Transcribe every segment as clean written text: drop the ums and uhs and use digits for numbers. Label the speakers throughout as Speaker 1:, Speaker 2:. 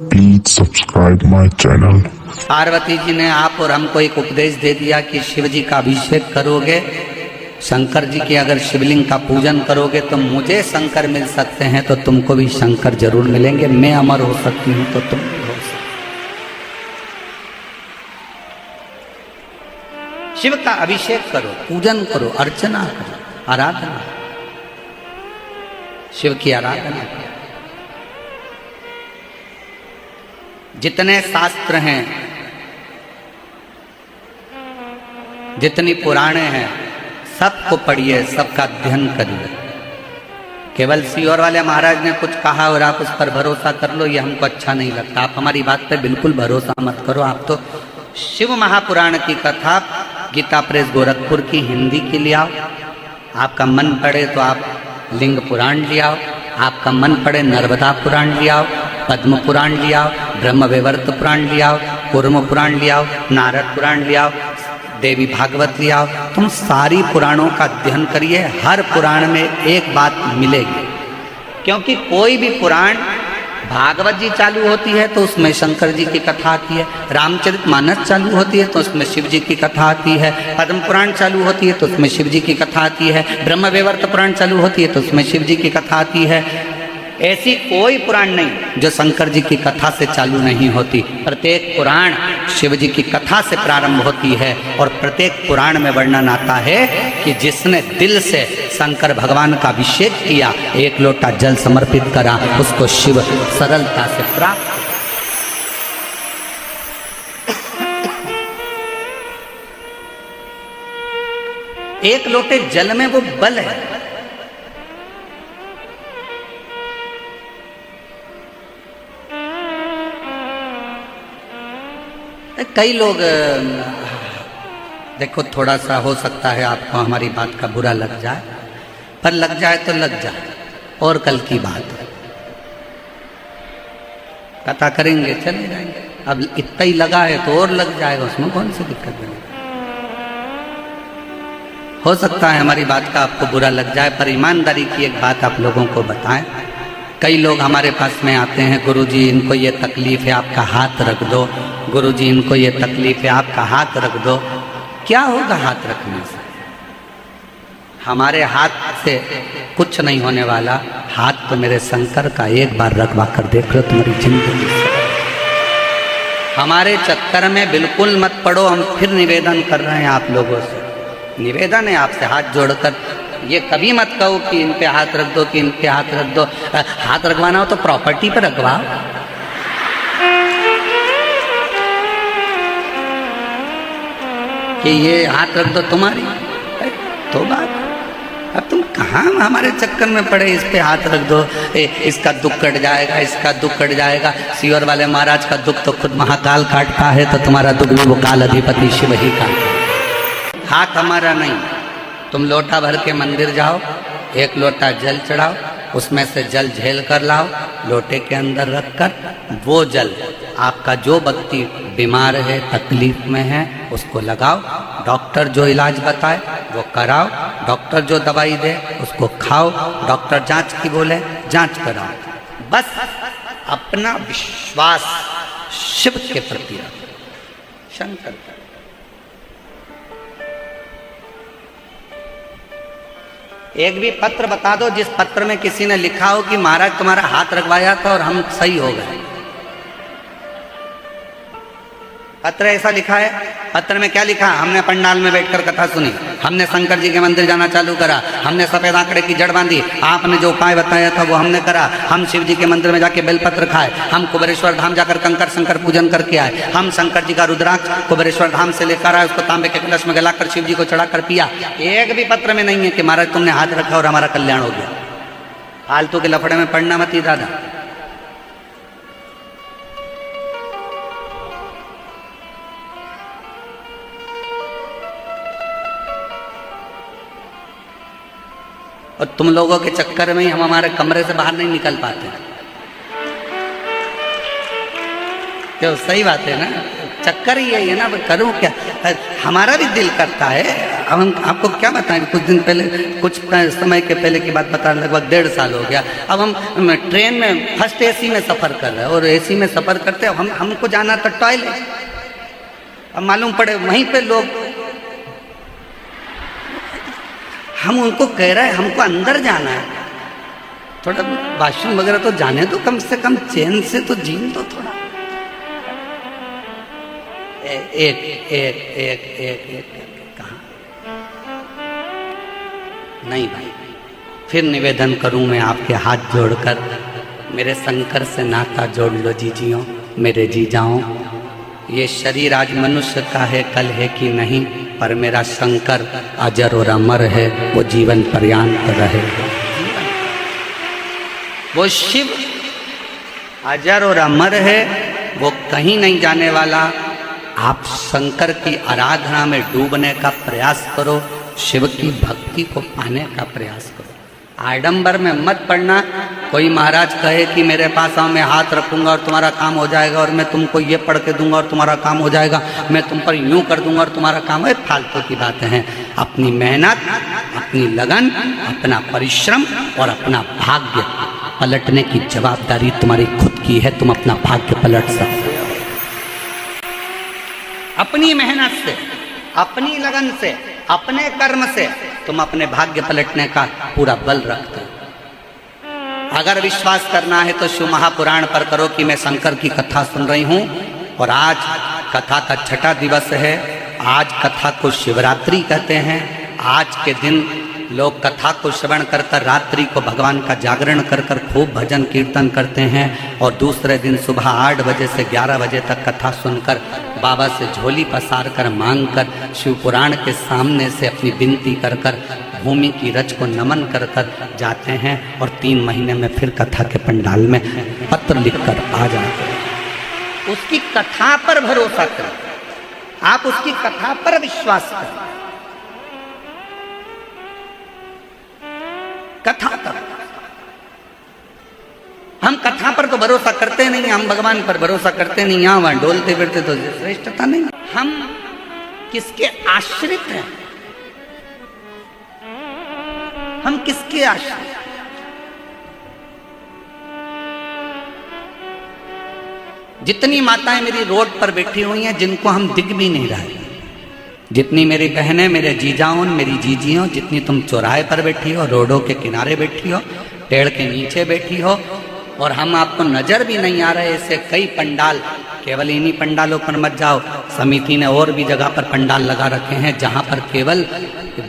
Speaker 1: Please subscribe my channel.
Speaker 2: Parvati ji ने आप और हमको एक उपदेश दे दिया कि शिव जी का अभिषेक करोगे, शंकर जी के अगर शिवलिंग का पूजन करोगे तो मुझे शंकर मिल सकते हैं, तो तुमको भी शंकर जरूर मिलेंगे। मैं अमर हो सकती हूँ तो तुम भी हो सकते। शिव का अभिषेक करो, पूजन करो, अर्चना करो, आराधना, शिव की आराधना करो। जितने शास्त्र हैं, जितनी पुराणे हैं, सबको पढ़िए, सबका अध्ययन करिए। केवल सीहोर वाले महाराज ने कुछ कहा और आप उस पर भरोसा कर लो, ये हमको अच्छा नहीं लगता। आप हमारी बात पे बिल्कुल भरोसा मत करो। आप तो शिव महापुराण की कथा गीता प्रेस गोरखपुर की हिंदी के लिए आओ। आपका मन पड़े तो आप लिंग पुराण ले आओ, आपका मन पड़े नर्मदा पुराण ले आओ, पद्म पुराण ले आओ, ब्रह्म वैवर्त पुराण ले आओ, कूर्म पुराण ले आओ, नारद पुराण ले आओ, देवी भागवत ले आओ। तुम सारी पुराणों का अध्ययन करिए, हर पुराण में एक बात मिलेगी। क्योंकि कोई भी पुराण, भागवत जी चालू होती है तो उसमें शंकर जी की कथा आती है, रामचरितमानस चालू होती है तो उसमें शिव जी की कथा आती है, पद्म पुराण चालू होती है तो उसमें शिव जी की कथा आती है, ब्रह्म वैवर्त पुराण चालू होती है तो उसमें शिव जी की कथा आती है। ऐसी कोई पुराण नहीं जो शंकर जी की कथा से चालू नहीं होती। प्रत्येक पुराण शिव जी की कथा से प्रारंभ होती है और प्रत्येक पुराण में वर्णन आता है कि जिसने दिल से शंकर भगवान का अभिषेक किया, एक लोटा जल समर्पित करा, उसको शिव सरलता से प्राप्त। एक लोटे जल में वो बल है। कई लोग, देखो थोड़ा सा हो सकता है आपको हमारी बात का बुरा लग जाए, पर लग जाए तो लग जाए, और कल की बात है। कथा करेंगे, चले जाएंगे। अब इतना ही लगा है तो और लग जाएगा, उसमें कौन सी दिक्कत है। हो सकता है हमारी बात का आपको बुरा लग जाए, पर ईमानदारी की एक बात आप लोगों को बताएं। कई लोग हमारे पास में आते हैं, गुरुजी इनको ये तकलीफ है, आपका हाथ रख दो। गुरुजी इनको ये तकलीफ है, आपका हाथ रख दो। क्या होगा हाथ रखने से? हमारे हाथ से कुछ नहीं होने वाला। हाथ तो मेरे शंकर का, एक बार रखवा कर देख लो, तुम्हारी जिंदगी। हमारे चक्कर में बिल्कुल मत पड़ो। हम फिर निवेदन कर रहे हैं आप लोगों से, निवेदन है आपसे हाथ जोड़कर। ये कभी मत कहो कि इन पे हाथ रख दो, कि इन पे हाथ रख दो। हाथ रखवाना हो तो प्रॉपर्टी पर रखवाओ। कि ये हाथ रख दो तुम्हारी तो बात। अब तुम कहाँ हमारे चक्कर में पड़े, इस पे हाथ रख दो, इसका दुख कट जाएगा, इसका दुख कट जाएगा। सीहोर वाले महाराज का दुख तो खुद महाकाल काटता है, तो तुम्हारा दुख भी वो काल अधिपति शिव ही काटता। हाथ हमारा नहीं। तुम लोटा भर के मंदिर जाओ, एक लोटा जल चढ़ाओ, उसमें से जल झेल कर लाओ, लोटे के अंदर रखकर वो जल आपका जो व्यक्ति बीमार है, तकलीफ में है, उसको लगाओ। डॉक्टर जो इलाज बताए वो कराओ, डॉक्टर जो दवाई दे उसको खाओ, डॉक्टर जांच की बोले जांच कराओ। बस अपना विश्वास शिव के प्रति रखो, शंकर का। एक भी पत्र बता दो जिस पत्र में किसी ने लिखा हो कि महाराज तुम्हारा हाथ रखवाया था और हम सही हो गए। पत्र ऐसा लिखा है? पत्र में क्या लिखा? हमने पंडाल में बैठकर कथा सुनी, हमने शंकर जी के मंदिर जाना चालू करा, हमने सफेद आंकड़े की जड़ बांधी, आपने जो उपाय बताया था वो हमने करा, हम शिव जी के मंदिर में जाके बेलपत्र खाए, हम कुबेरेश्वर धाम जाकर कंकर शंकर पूजन करके आए, हम शंकर जी का रुद्राक्ष कुबेरेश्वर धाम से लेकर आए, उसको तांबे के कलश में गलाकर शिव जी को चढ़ाकर पिया। एक भी पत्र में नहीं है कि महाराज तुमने हाथ रखा और हमारा कल्याण हो गया। फालतू के लफड़े में पढ़ना मत ही दादा। और तुम लोगों के चक्कर में ही हम हमारे कमरे से बाहर नहीं निकल पाते। क्यों? सही बात है ना। चक्कर ही है ना, करूँ क्या। हमारा भी दिल करता है। अब हम आपको क्या बताएं, कुछ दिन पहले, कुछ समय के पहले की बात बता, लगभग 1.5 साल हो गया। अब हम ट्रेन में फर्स्ट एसी में सफ़र कर रहे हैं और एसी में सफ़र करते हैं, हमको जाना था टॉयलेट। अब मालूम पड़े वहीं पे लोग, हम उनको कह रहे हैं हमको अंदर जाना है, थोड़ा वॉशरूम वगैरह तो जाने दो, कम से कम चैन से तो जीन दो थोड़ा। एक एक एक एक एक कहा नहीं भाई। फिर निवेदन करूं मैं आपके हाथ जोड़कर, मेरे शंकर से नाता जोड़ लो जीजियों, मेरे जीजाओं। ये शरीर आज मनुष्य का है, कल है कि नहीं, पर मेरा शंकर अजर और अमर है, वो जीवन पर्यंत रहे। वो शिव अजर और अमर है, वो कहीं नहीं जाने वाला। आप शंकर की आराधना में डूबने का प्रयास करो, शिव की भक्ति को पाने का प्रयास करो। आडंबर में मत पड़ना। कोई महाराज कहे कि मेरे पास आओ, मैं हाथ रखूंगा और तुम्हारा काम हो जाएगा, और मैं तुमको ये पढ़ के दूंगा और तुम्हारा काम हो जाएगा, मैं तुम पर यूं कर दूंगा और तुम्हारा काम है। फालतू की बातें हैं। अपनी मेहनत, अपनी लगन, अपना परिश्रम और अपना भाग्य पलटने की जवाबदारी तुम्हारी खुद की है। तुम अपना भाग्य पलट सकते हो अपनी मेहनत से, अपनी लगन से, अपने कर्म से। तुम अपने भाग्य पलटने का पूरा बल रखते हो। अगर विश्वास करना है तो शिव महापुराण पर करो कि मैं शंकर की कथा सुन रही हूँ, और आज कथा का 6ठा दिवस है। आज कथा को शिवरात्रि कहते हैं। आज के दिन लोग कथा को श्रवण कर कर रात्रि को भगवान का जागरण कर कर खूब भजन कीर्तन करते हैं, और दूसरे दिन सुबह 8 बजे से 11 बजे तक कथा सुनकर बाबा से झोली पसार कर मांग कर शिव पुराण के सामने से अपनी विनती कर कर भूमि की रज को नमन कर कर जाते हैं, और 3 महीने में फिर कथा के पंडाल में पत्र लिखकर आ जाते हैं। उसकी कथा पर भरोसा करें, आप उसकी कथा पर विश्वास करें। कथा पर हम कथा पर तो भरोसा करते नहीं, हम भगवान पर भरोसा करते नहीं। यहाँ वहां डोलते फिरते तो श्रेष्ठता नहीं। हम किसके आश्रित हैं? हम किसके आश्रित? जितनी माताएं मेरी रोड पर बैठी हुई हैं, जिनको हम दिख भी नहीं रहे, जितनी मेरी बहनें, मेरे जीजाओं, मेरी जीजियों, जितनी तुम चौराहे पर बैठी हो, रोडों के किनारे बैठी हो, पेड़ के नीचे बैठी हो, और हम आपको नजर भी नहीं आ रहे। ऐसे कई पंडाल, केवल इन्हीं पंडालों पर मत जाओ। समिति ने और भी जगह पर पंडाल लगा रखे हैं जहां पर केवल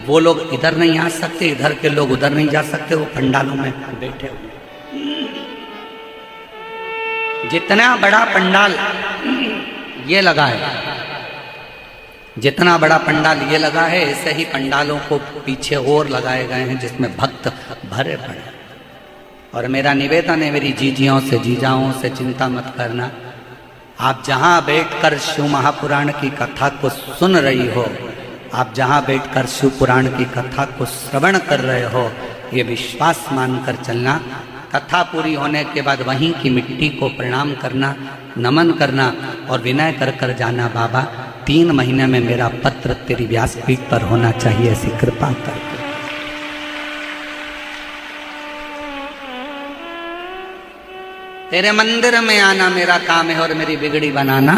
Speaker 2: वो लोग इधर नहीं आ सकते, इधर के लोग उधर नहीं जा सकते, वो पंडालों में बैठे हुए। जितना बड़ा पंडाल ये लगा है, जितना बड़ा पंडाल ये लगा है, ऐसे ही पंडालों को पीछे और लगाए गए हैं जिसमें भक्त भरे पड़े। और मेरा निवेदन है मेरी जीजियों से, जीजाओं से, चिंता मत करना। आप जहाँ बैठकर शिव महापुराण की कथा को सुन रही हो, आप जहाँ बैठकर शिव पुराण की कथा को श्रवण कर रहे हो, ये विश्वास मानकर चलना। कथा पूरी होने के बाद वहीं की मिट्टी को प्रणाम करना, नमन करना और विनय कर कर जाना, बाबा 3 महीने में मेरा पत्र तेरी व्यासपीठ पर होना चाहिए, ऐसी कृपा कर। तेरे मंदिर में आना मेरा काम है और मेरी बिगड़ी बनाना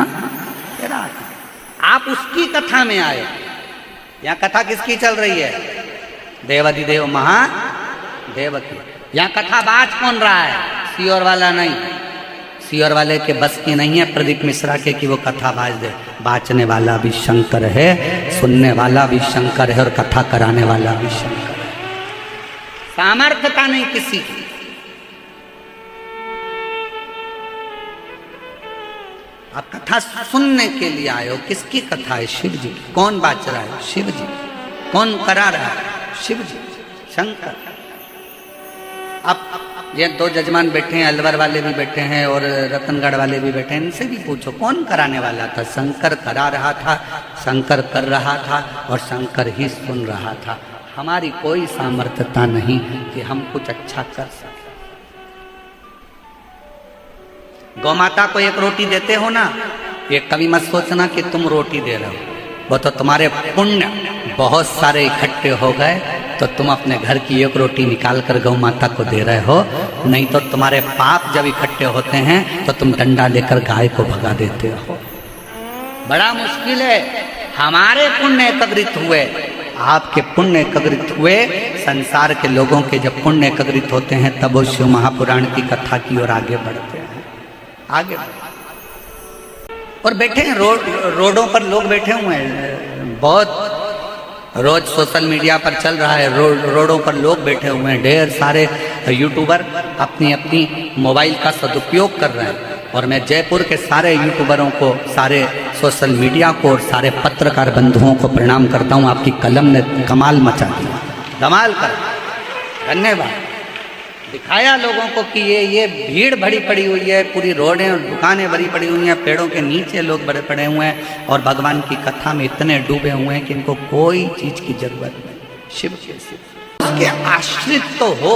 Speaker 2: तेरा काम। आप उसकी कथा में आए। यहाँ कथा किसकी चल रही है? देवाधिदेव महादेव की। यहाँ कथा बाज कौन रहा है? सीओर वाला नहीं। सीओर वाले के बस की नहीं है प्रदीप मिश्रा के कि वो कथा बाज दे। बाचने वाला भी शंकर है, सुनने वाला भी शंकर है, और कथा कराने वाला भी शंकर है। सामर्थ्यता नहीं किसी की। आप कथा सुनने के लिए आए हो। किसकी कथा है? शिव जी की। कौन बाच रहा है? शिव जी। कौन करा रहा है? शिव जी, शंकर। अब ये 2 जजमान बैठे हैं, अलवर वाले भी बैठे हैं और रतनगढ़ वाले भी बैठे हैं। इनसे भी पूछो कौन कराने वाला था? शंकर करा रहा था, शंकर कर रहा था और शंकर ही सुन रहा था। हमारी कोई सामर्थ्यता नहीं कि हम कुछ अच्छा कर सकें। गौ माता को 1 रोटी देते हो ना, ये कभी मत सोचना कि तुम रोटी दे रहे हो, वो तो तुम्हारे पुण्य बहुत सारे इकट्ठे हो गए तो तुम अपने घर की एक रोटी निकाल कर गौ माता को दे रहे हो। नहीं तो तुम्हारे पाप जब इकट्ठे होते हैं तो तुम डंडा लेकर गाय को भगा देते हो। बड़ा मुश्किल है। हमारे पुण्य एकत्रित हुए, आपके पुण्य एकत्रित हुए, संसार के लोगों के जब पुण्य एकत्रित होते हैं तब वो शिव महापुराण की कथा की ओर आगे बढ़ते हैं, आगे और बैठे हैं रोडों पर लोग बैठे हुए हैं। बहुत रोज सोशल मीडिया पर चल रहा है, रोडों पर लोग बैठे हुए हैं। ढेर सारे यूट्यूबर अपनी अपनी मोबाइल का सदुपयोग कर रहे हैं। और मैं जयपुर के सारे यूट्यूबरों को, सारे सोशल मीडिया को और सारे पत्रकार बंधुओं को प्रणाम करता हूँ। आपकी कलम ने कमाल मचा दिया, कमाल कर, धन्यवाद। दिखाया लोगों को कि ये भीड़ भरी पड़ी हुई है, पूरी रोडें और दुकानें भरी पड़ी हुई हैं, पेड़ों के नीचे लोग बड़े पड़े हुए हैं और भगवान की कथा में इतने डूबे हुए हैं कि इनको कोई चीज की जरूरत नहीं। शिव के उसके आश्रित तो हो।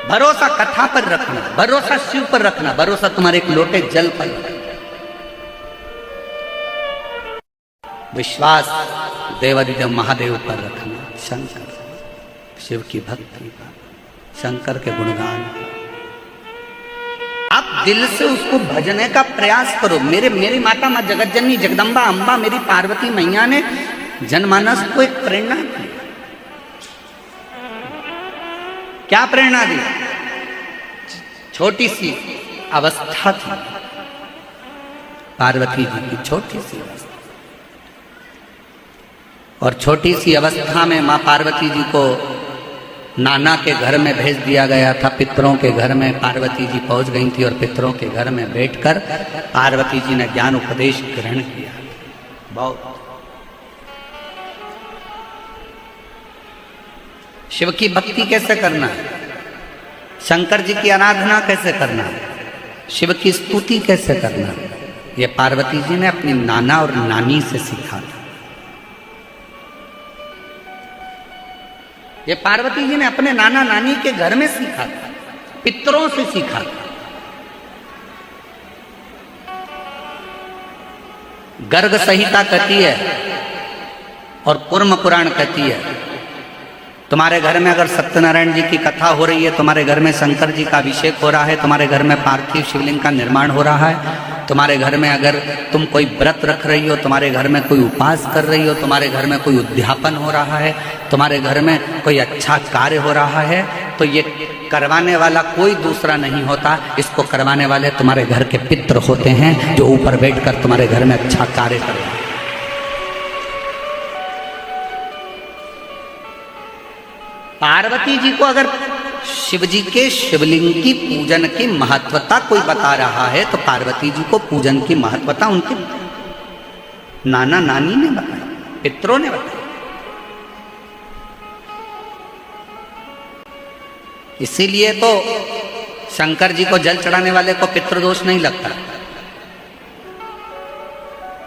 Speaker 2: भरोसा कथा पर रखना, भरोसा शिव पर रखना, भरोसा तुम्हारे एक लोटे जल पर रखना, विश्वास देवादिदेव महादेव पर रखना, शंकर, शिव की भक्ति पर, शंकर के गुणगान। आप दिल से उसको भजने का प्रयास करो। मेरी माता माँ जगतजननी जगदम्बा अम्बा मेरी पार्वती मैया ने जनमानस को एक प्रेरणा दी। क्या प्रेरणा दी? छोटी सी अवस्था थी पार्वती जी की, छोटी सी अवस्था, और छोटी सी अवस्था में माँ पार्वती जी को नाना के घर में भेज दिया गया था। पितरों के घर में पार्वती जी पहुंच गई थी और पितरों के घर में बैठकर पार्वती जी ने ज्ञान उपदेश ग्रहण किया। बहुत शिव की भक्ति कैसे करना है, शंकर जी की आराधना कैसे करना है, शिव की स्तुति कैसे करना है, ये पार्वती जी ने अपनी नाना और नानी से सीखा था। ये पार्वती जी ने अपने नाना नानी के घर में सीखा था, पितरों से सीखा था। गर्ग संहिता कहती है और कूर्म पुराण कहती है, तुम्हारे घर में अगर सत्यनारायण जी की कथा हो रही है, तुम्हारे घर में शंकर जी का अभिषेक हो रहा है, तुम्हारे घर में पार्थिव शिवलिंग का निर्माण हो रहा है, तुम्हारे घर में अगर तुम कोई व्रत रख रही हो, तुम्हारे घर में कोई उपास कर रही हो, तुम्हारे घर में कोई उद्यापन हो रहा है, तुम्हारे घर में कोई अच्छा कार्य हो रहा है, तो ये करवाने वाला कोई दूसरा नहीं होता। इसको करवाने वाले तुम्हारे घर के पितृ होते हैं जो ऊपर बैठकर तुम्हारे घर में अच्छा कार्य कर रहे हैं। पार्वती जी को अगर शिव जी के शिवलिंग की पूजन की महत्वता कोई बता रहा है तो पार्वती जी को पूजन की महत्वता उनके नाना नानी ने बताई, पितरों ने बताई। इसीलिए तो शंकर जी को जल चढ़ाने वाले को पितृदोष नहीं लगता।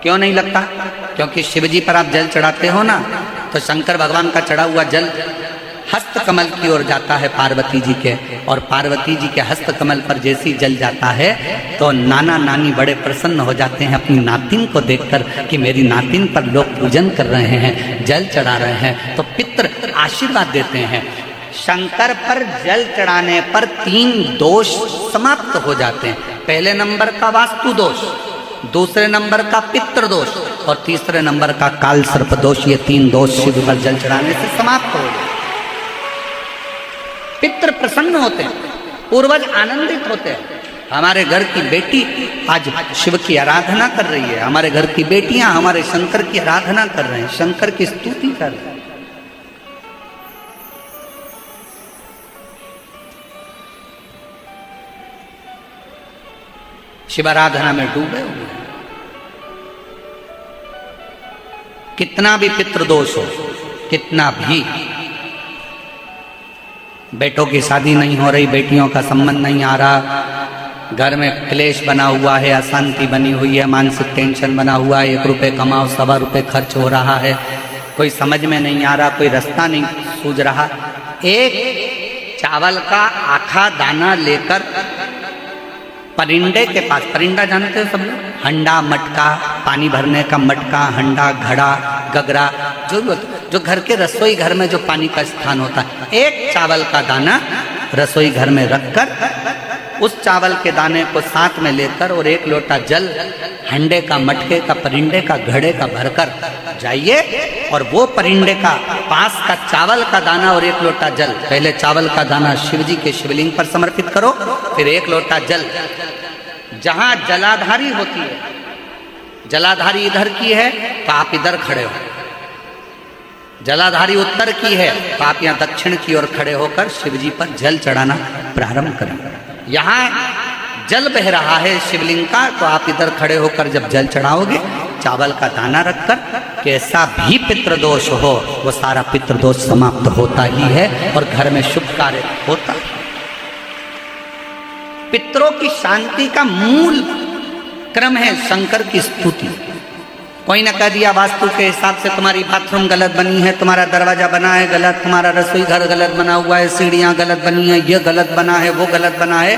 Speaker 2: क्यों नहीं लगता? क्योंकि शिव जी पर आप जल चढ़ाते हो ना, तो शंकर भगवान का चढ़ा हुआ जल हस्त कमल की ओर जाता है पार्वती जी के, और पार्वती जी के हस्त कमल पर जैसी जल जाता है तो नाना नानी बड़े प्रसन्न हो जाते हैं अपनी नातिन को देखकर कि मेरी नातिन पर लोग पूजन कर रहे हैं, जल चढ़ा रहे हैं, तो पितृ आशीर्वाद देते हैं। शंकर पर जल चढ़ाने पर 3 दोष समाप्त हो जाते हैं। पहले नंबर का वास्तु दोष, दूसरे नंबर का पितृ दोष और तीसरे नंबर का काल सर्प दोष। ये 3 दोष शिव पर जल चढ़ाने से समाप्त हो गए। पितृ प्रसन्न होते हैं, पूर्वज आनंदित होते हैं। हमारे घर की बेटी आज शिव की आराधना कर रही है, हमारे घर की बेटियां हमारे शंकर की आराधना कर रहे हैं, शंकर की स्तुति कर रहे हैं। शिव आराधना में डूबे हुए हैं। कितना भी पितृदोष हो, कितना भी, बेटों की शादी नहीं हो रही, बेटियों का संबंध नहीं आ रहा, घर में क्लेश बना हुआ है, अशांति बनी हुई है, मानसिक टेंशन बना हुआ है, 1 रुपये कमाओ 1.25 रुपये खर्च हो रहा है, कोई समझ में नहीं आ रहा, कोई रास्ता नहीं सूझ रहा, एक चावल का आखा दाना लेकर परिंडे के पास, परिंडा जानते हो सब लोग, हंडा मटका, पानी भरने का मटका, हंडा, घड़ा, गगरा, जो भी होता, जो घर के रसोई घर में जो पानी का स्थान होता है, एक चावल का दाना रसोई घर में रखकर उस चावल के दाने को साथ में लेकर और एक लोटा जल हंडे का, मटके का, परिंडे का, घड़े का भरकर जाइए और वो परिंडे का पास का चावल का दाना और एक लोटा जल, पहले चावल का दाना शिव जी के शिवलिंग पर समर्पित करो, फिर एक लोटा जल जहां जलाधारी होती है, जलाधारी इधर की है तो आप इधर खड़े हो, जलाधारी उत्तर की है तो आप यहाँ दक्षिण की ओर खड़े होकर शिव जी पर जल चढ़ाना प्रारंभ करें। यहाँ जल बह रहा है शिवलिंग का, तो आप इधर खड़े होकर जब जल चढ़ाओगे, चावल का दाना रखकर, कैसा भी पितृदोष हो वो सारा पितृदोष समाप्त होता ही है और घर में शुभ कार्य होता है। पितरों की शांति का मूल क्रम है शंकर की स्तुति। कोई न कह दिया वास्तु के हिसाब से तुम्हारी बाथरूम गलत बनी है, तुम्हारा दरवाजा बना है गलत, तुम्हारा रसोई घर गलत बना हुआ है, सीढ़ियाँ गलत बनी है, ये गलत बना है, वो गलत बना है,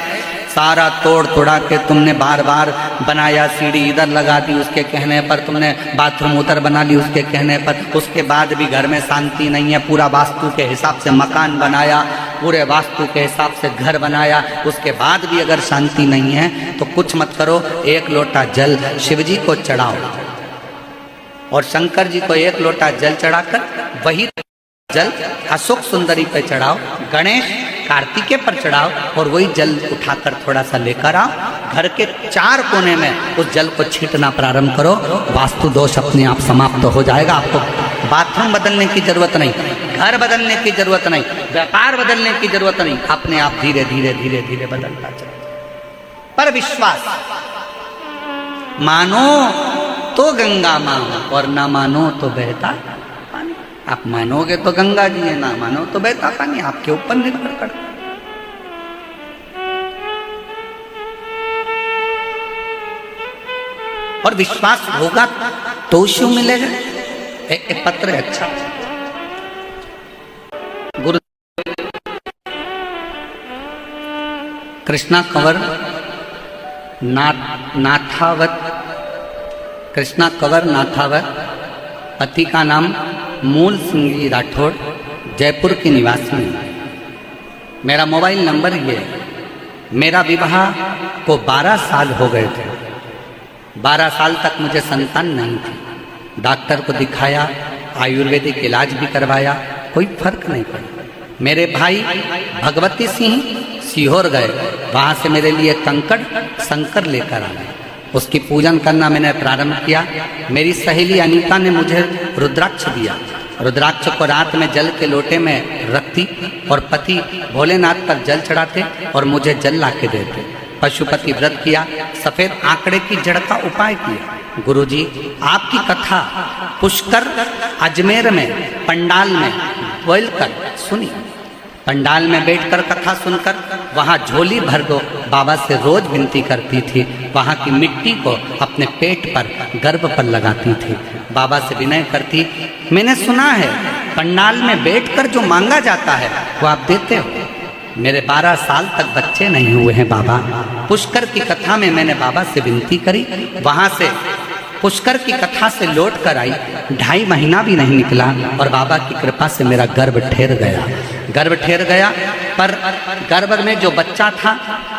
Speaker 2: सारा तोड़ तोड़ा के तुमने बार बार बनाया, सीढ़ी इधर लगा दी उसके कहने पर, तुमने बाथरूम उधर बना ली उसके कहने पर, उसके बाद भी घर में शांति नहीं है, पूरा वास्तु के हिसाब से मकान बनाया, पूरे वास्तु के हिसाब से घर बनाया, उसके बाद भी अगर शांति नहीं है तो कुछ मत करो, एक लोटा जल शिव जी को चढ़ाओ और शंकर जी को एक लोटा जल चढ़ाकर वही जल अशोक सुंदरी पे चढ़ाओ, गणेश कार्तिकेय पर चढ़ाओ और वही जल उठाकर थोड़ा सा लेकर आओ, घर के चार कोने में उस जल को छींटना प्रारंभ करो, वास्तु दोष अपने आप समाप्त हो जाएगा। आपको बाथरूम बदलने की जरूरत नहीं, घर बदलने की जरूरत नहीं, व्यापार बदलने की जरूरत नहीं, अपने आप धीरे धीरे धीरे धीरे बदलता चले। पर विश्वास, मानो तो गंगा माँ और ना मानो तो बहता पानी। आप मानोगे तो गंगा जी है, ना मानो तो बहता पानी, आपके ऊपर निर्भर करता। और विश्वास होगा तो शिव मिलेगा। एक पत्र है अच्छा, गुरु कृष्णा कंवर नाथावत, कृष्णा कंवर नाथावत, पति का नाम मूल सिंह जी राठौड़, जयपुर की निवासी है। मेरा मोबाइल नंबर ये है। मेरा विवाह को 12 साल हो गए थे, 12 साल तक मुझे संतान नहीं थी। डॉक्टर को दिखाया, आयुर्वेदिक इलाज भी करवाया, कोई फर्क नहीं पड़ा। मेरे भाई भगवती सिंह सीहोर गए, वहाँ से मेरे लिए कंकड़ शंकर लेकर आए, उसकी पूजन करना मैंने प्रारंभ किया। मेरी सहेली अनीता ने मुझे रुद्राक्ष दिया, रुद्राक्ष को रात में जल के लोटे में रखती और पति भोलेनाथ पर जल चढ़ाते और मुझे जल ला के देते। पशुपति व्रत किया, सफ़ेद आंकड़े की जड़ का उपाय किया। गुरुजी आपकी कथा पुष्कर अजमेर में पंडाल में बोलकर सुनी, पंडाल में बैठकर कथा सुनकर वहाँ झोली भर दो बाबा से रोज विनती करती थी, वहाँ की मिट्टी को अपने पेट पर गर्भ पर लगाती थी, बाबा से विनय करती। मैंने सुना है पंडाल में बैठकर जो मांगा जाता है वो आप देते हो। मेरे 12 साल तक बच्चे नहीं हुए हैं बाबा। पुष्कर की कथा में मैंने बाबा से विनती करी, वहाँ से पुष्कर की कथा से लौट कर आई, 2.5 महीना भी नहीं निकला और बाबा की कृपा से मेरा गर्भ ठहर गया। गर्भ ठहर गया पर गर्भ में जो बच्चा था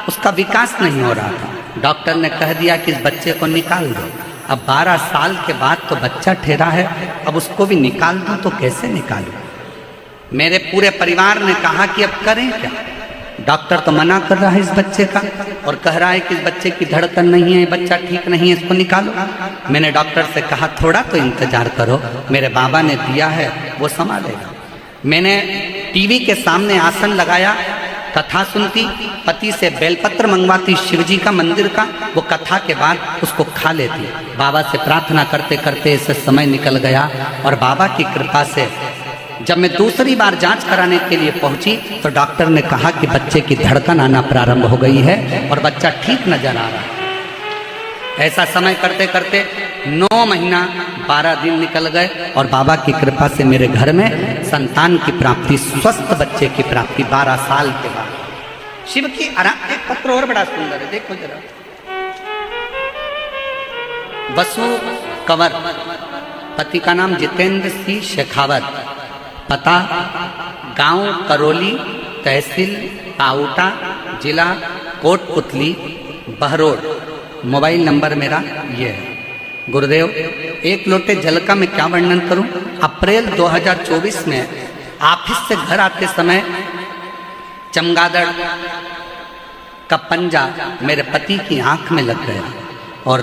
Speaker 2: उसका विकास नहीं हो रहा था। डॉक्टर ने कह दिया कि इस बच्चे को निकाल दो। अब 12 साल के बाद तो बच्चा ठहरा है, अब उसको भी निकाल दूँ तो कैसे निकालूँ। मेरे पूरे परिवार ने कहा कि अब करें क्या। डॉक्टर तो मना कर रहा है इस बच्चे का और कह रहा है कि इस बच्चे की धड़कन नहीं है, बच्चा ठीक नहीं है, इसको निकालो। मैंने डॉक्टर से कहा थोड़ा तो इंतजार करो, मेरे बाबा ने दिया है वो संभालेगा। मैंने टीवी के सामने आसन लगाया, कथा सुनती, पति से बेलपत्र मंगवाती शिव जी का मंदिर का, वो कथा के बाद उसको खा लेती। बाबा से प्रार्थना करते करते ऐसे समय निकल गया और बाबा की कृपा से जब मैं दूसरी बार जांच कराने के लिए पहुंची तो डॉक्टर ने कहा कि बच्चे की धड़कन आना प्रारंभ हो गई है और बच्चा ठीक नजर आ रहा है। ऐसा समय करते करते 9 महीना 12 दिन निकल गए और बाबा की कृपा से मेरे घर में संतान की प्राप्ति, स्वस्थ बच्चे की प्राप्ति 12 साल के बाद। शिव की एक पत्र और बड़ा सुंदर है, देखो जरा। वसु कंवर, पति का नाम जितेंद्र सिंह शेखावत, पता गांव करौली, तहसील पाउटा, जिला कोटपुतली, बहरोड, मोबाइल नंबर मेरा ये है। गुरुदेव, एक लोटे जल का मैं क्या वर्णन करूं। अप्रैल 2024 में ऑफिस से घर आते समय चमगादड़ का पंजा मेरे पति की आंख में लग गया और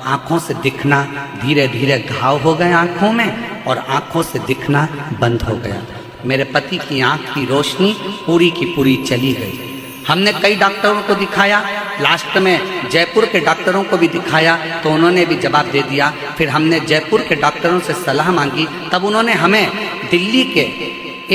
Speaker 2: आंखों से दिखना, धीरे धीरे घाव हो गए आंखों में और आंखों से दिखना बंद हो गया। मेरे पति की आंख की रोशनी पूरी की पूरी चली गई। हमने कई डॉक्टरों को दिखाया, लास्ट में जयपुर के डॉक्टरों को भी दिखाया तो उन्होंने भी जवाब दे दिया। फिर हमने जयपुर के डॉक्टरों से सलाह मांगी, तब उन्होंने हमें दिल्ली के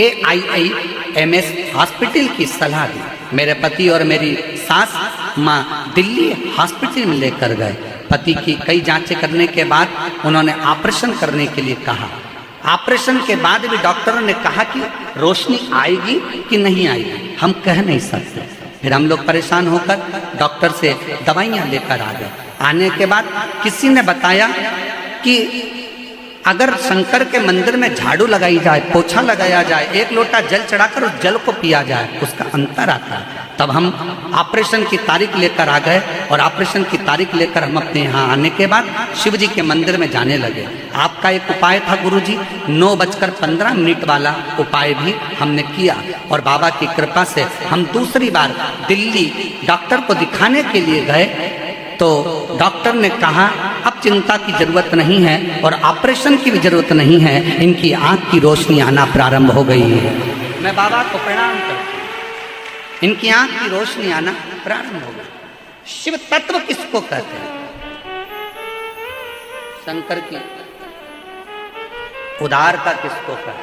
Speaker 2: AIIMS हॉस्पिटल की सलाह दी। मेरे पति और मेरी सास माँ दिल्ली हॉस्पिटल में लेकर गए। पति की कई जांचें करने के बाद उन्होंने ऑपरेशन करने के लिए कहा। ऑपरेशन के बाद भी डॉक्टरों ने कहा कि रोशनी आएगी कि नहीं आएगी, हम कह नहीं सकते। फिर हम लोग परेशान होकर डॉक्टर से दवाइयाँ लेकर आ गए। आने के बाद किसी ने बताया कि अगर शंकर के मंदिर में झाड़ू लगाई जाए, पोछा लगाया जाए, एक लोटा जल चढ़ाकर उस जल को पिया जाए, उसका अंतर आता है। तब हम ऑपरेशन की तारीख लेकर आ गए और ऑपरेशन की तारीख लेकर हम अपने यहाँ आने के बाद शिव जी के मंदिर में जाने लगे। आपका एक उपाय था गुरुजी, 9:15 वाला उपाय भी हमने किया और बाबा की कृपा से हम दूसरी बार दिल्ली डॉक्टर को दिखाने के लिए गए तो डॉक्टर ने कहा अब चिंता की जरूरत नहीं है और ऑपरेशन की भी जरूरत नहीं है, इनकी आंख की रोशनी आना प्रारंभ हो गई है। मैं बाबा को प्रणाम करता हूं, इनकी आंख की रोशनी आना प्रारंभ हो गई। शिव तत्व किसको कहते हैं? शंकर की उदारता किसको कहते हैं?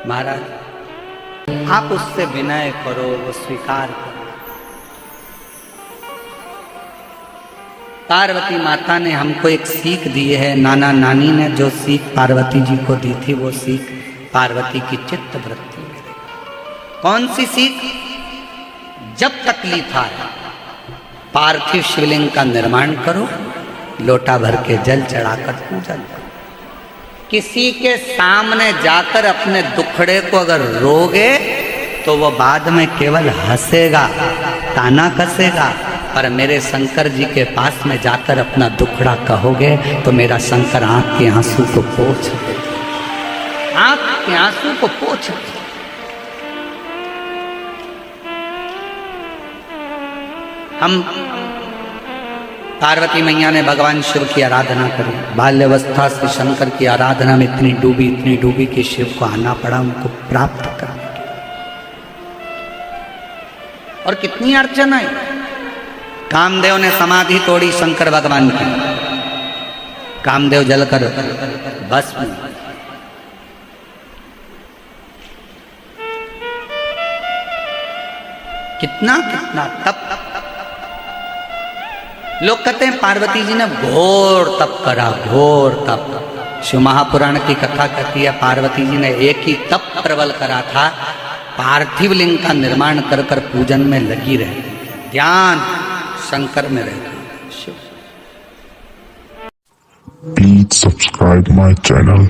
Speaker 2: महाराज, आप उससे विनय करो, वो स्वीकार करो। पार्वती माता ने हमको एक सीख दी है, नाना नानी ने जो सीख पार्वती जी को दी थी वो सीख पार्वती की चित्त वृत्ति में। कौन सी सीख? जब तकलीफ आए पार्थिव शिवलिंग का निर्माण करो, लोटा भर के जल चढ़ाकर पूजा करो। किसी के सामने जाकर अपने दुखड़े को अगर रोगे तो वो बाद में केवल हंसेगा, ताना कसेगा, पर मेरे शंकर जी के पास में जाकर अपना दुखड़ा कहोगे तो मेरा शंकर आंख के आंसू को पोंछ, आंख के आंसू को पोंछ। हम पार्वती मैया ने भगवान शिव की आराधना करी। बाल्यावस्था से शंकर की आराधना में इतनी डूबी कि शिव को आना पड़ा उनको प्राप्त करने के। और कितनी अर्चना है। कामदेव ने समाधि तोड़ी शंकर भगवान की, कामदेव जलकर भस्म। कितना कितना तप। लोग कहते हैं पार्वती जी ने घोर तप करा, घोर तप। शिव महापुराण की कथा कहती है पार्वती जी ने एक ही तप प्रबल करा था, पार्थिव लिंग का निर्माण कर कर पूजन में लगी रहे, ध्यान शंकर में रहता।
Speaker 1: Please subscribe my channel.